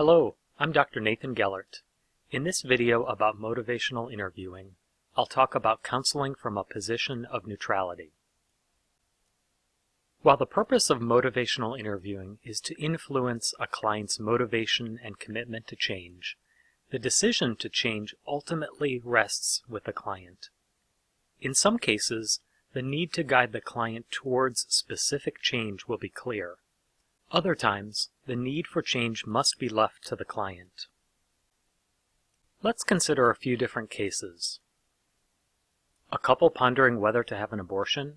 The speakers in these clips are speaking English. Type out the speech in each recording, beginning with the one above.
Hello, I'm Dr. Nathan Gellert. In this video about motivational interviewing, I'll talk about counseling from a position of neutrality. While the purpose of motivational interviewing is to influence a client's motivation and commitment to change, the decision to change ultimately rests with the client. In some cases, the need to guide the client towards specific change will be clear. Other times, the need for change must be left to the client. Let's consider a few different cases. A couple pondering whether to have an abortion.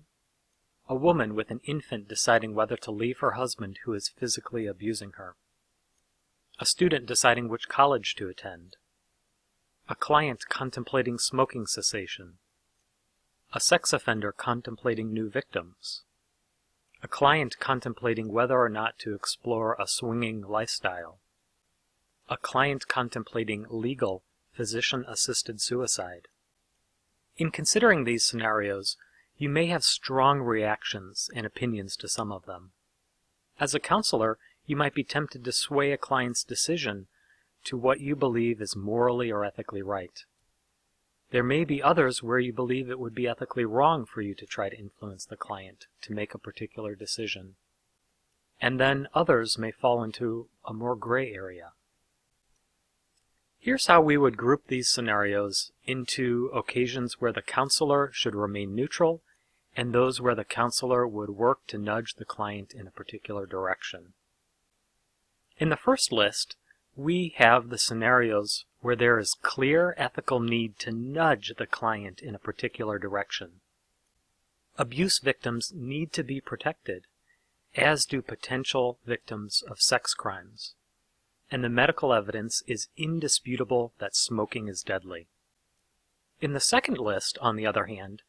A woman with an infant deciding whether to leave her husband who is physically abusing her. A student deciding which college to attend. A client contemplating smoking cessation. A sex offender contemplating new victims. A client contemplating whether or not to explore a swinging lifestyle. A client contemplating legal, physician-assisted suicide. In considering these scenarios, you may have strong reactions and opinions to some of them. As a counselor, you might be tempted to sway a client's decision to what you believe is morally or ethically right. There may be others where you believe it would be ethically wrong for you to try to influence the client to make a particular decision. And then others may fall into a more gray area. Here's how we would group these scenarios into occasions where the counselor should remain neutral and those where the counselor would work to nudge the client in a particular direction. In the first list, we have the scenarios where there is clear ethical need to nudge the client in a particular direction. Abuse victims need to be protected, as do potential victims of sex crimes, and the medical evidence is indisputable that smoking is deadly. In the second list, on the other hand,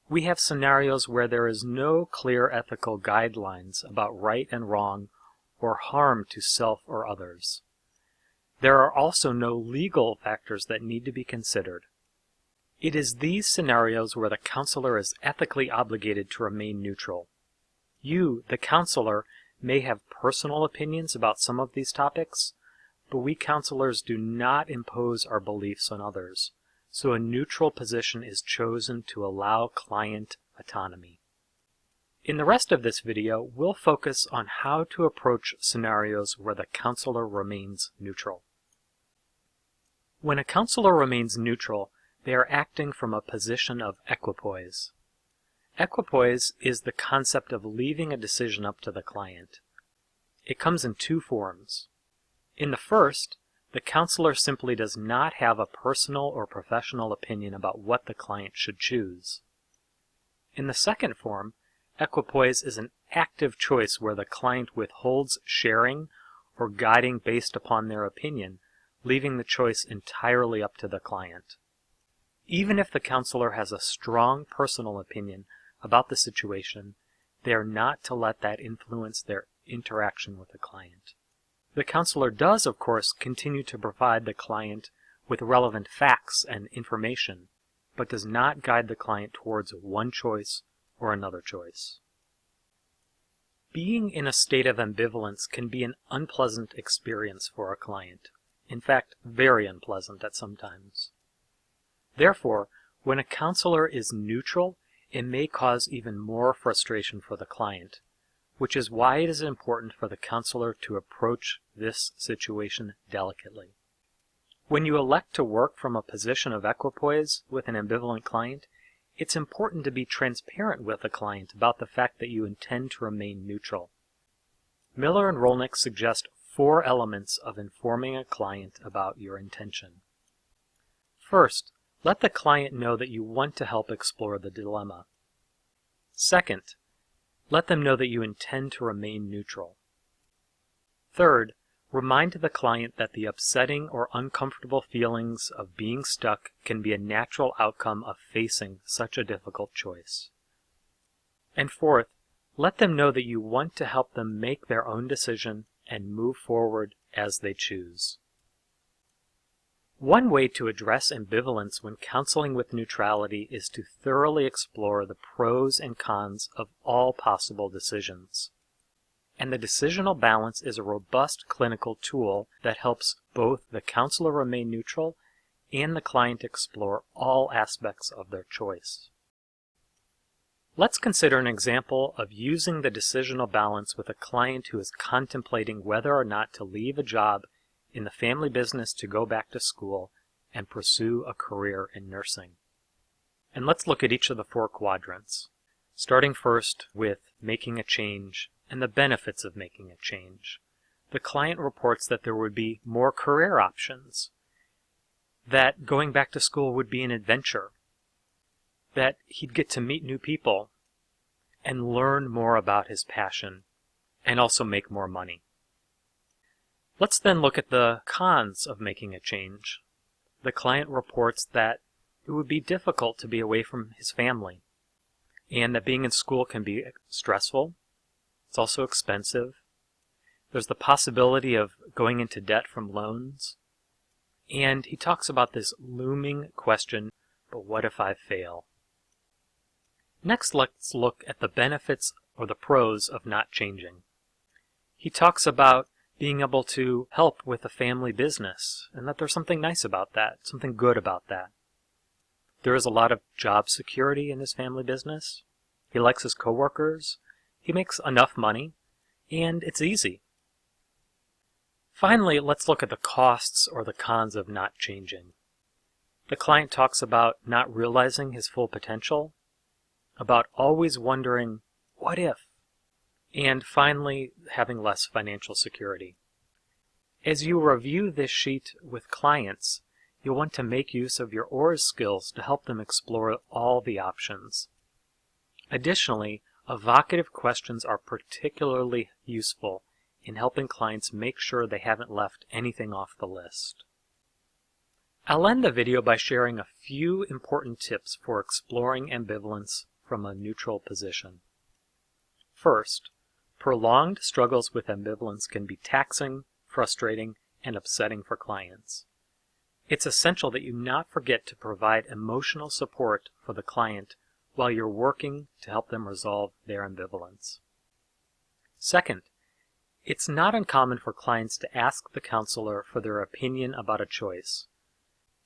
we have scenarios where there is no clear ethical guidelines about right and wrong or harm to self or others. There are also no legal factors that need to be considered. It is these scenarios where the counselor is ethically obligated to remain neutral. You, the counselor, may have personal opinions about some of these topics, but we counselors do not impose our beliefs on others, so a neutral position is chosen to allow client autonomy. In the rest of this video, we'll focus on how to approach scenarios where the counselor remains neutral. When a counselor remains neutral, they are acting from a position of equipoise. Equipoise is the concept of leaving a decision up to the client. It comes in two forms. In the first, the counselor simply does not have a personal or professional opinion about what the client should choose. In the second form, equipoise is an active choice where the client withholds sharing or guiding based upon their opinion, leaving the choice entirely up to the client. Even if the counselor has a strong personal opinion about the situation, they are not to let that influence their interaction with the client. The counselor does, of course, continue to provide the client with relevant facts and information, but does not guide the client towards one choice or another choice. Being in a state of ambivalence can be an unpleasant experience for a client. In fact, very unpleasant at some times. Therefore, when a counselor is neutral, it may cause even more frustration for the client, which is why it is important for the counselor to approach this situation delicately. When you elect to work from a position of equipoise with an ambivalent client, it's important to be transparent with the client about the fact that you intend to remain neutral. Miller and Rollnick suggest 4 elements of informing a client about your intention. First, let the client know that you want to help explore the dilemma. Second, let them know that you intend to remain neutral. Third, remind the client that the upsetting or uncomfortable feelings of being stuck can be a natural outcome of facing such a difficult choice. And fourth, let them know that you want to help them make their own decision and move forward as they choose. One way to address ambivalence when counseling with neutrality is to thoroughly explore the pros and cons of all possible decisions. And the decisional balance is a robust clinical tool that helps both the counselor remain neutral and the client explore all aspects of their choice. Let's consider an example of using the decisional balance with a client who is contemplating whether or not to leave a job in the family business to go back to school and pursue a career in nursing. And let's look at each of the 4 quadrants, starting first with making a change and the benefits of making a change. The client reports that there would be more career options, that going back to school would be an adventure, that he'd get to meet new people and learn more about his passion and also make more money. Let's then look at the cons of making a change. The client reports that it would be difficult to be away from his family and that being in school can be stressful. It's also expensive. There's the possibility of going into debt from loans. And he talks about this looming question, but what if I fail? Next, let's look at the benefits or the pros of not changing. He talks about being able to help with a family business and that there's something nice about that, something good about that. There is a lot of job security in his family business. He likes his coworkers. He makes enough money, and it's easy. Finally, let's look at the costs or the cons of not changing. The client talks about not realizing his full potential, about always wondering, what if? And finally, having less financial security. As you review this sheet with clients, you'll want to make use of your ORS skills to help them explore all the options. Additionally, evocative questions are particularly useful in helping clients make sure they haven't left anything off the list. I'll end the video by sharing a few important tips for exploring ambivalence from a neutral position. First, prolonged struggles with ambivalence can be taxing, frustrating, and upsetting for clients. It's essential that you not forget to provide emotional support for the client while you're working to help them resolve their ambivalence. Second, it's not uncommon for clients to ask the counselor for their opinion about a choice,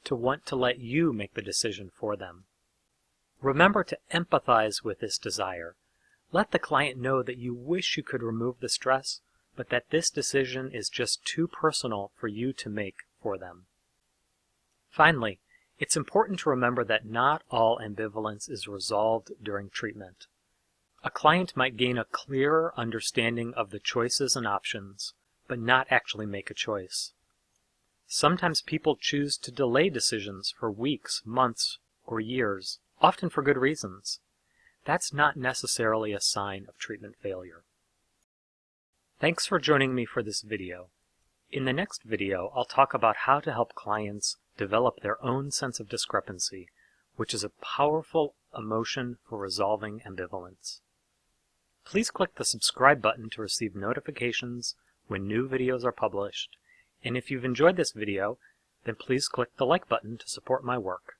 to want to let you make the decision for them. Remember to empathize with this desire. Let the client know that you wish you could remove the stress, but that this decision is just too personal for you to make for them. Finally, it's important to remember that not all ambivalence is resolved during treatment. A client might gain a clearer understanding of the choices and options, but not actually make a choice. Sometimes people choose to delay decisions for weeks, months, or years, often for good reasons. That's not necessarily a sign of treatment failure. Thanks for joining me for this video. In the next video, I'll talk about how to help clients develop their own sense of discrepancy, which is a powerful emotion for resolving ambivalence. Please click the subscribe button to receive notifications when new videos are published, and if you've enjoyed this video, then please click the like button to support my work.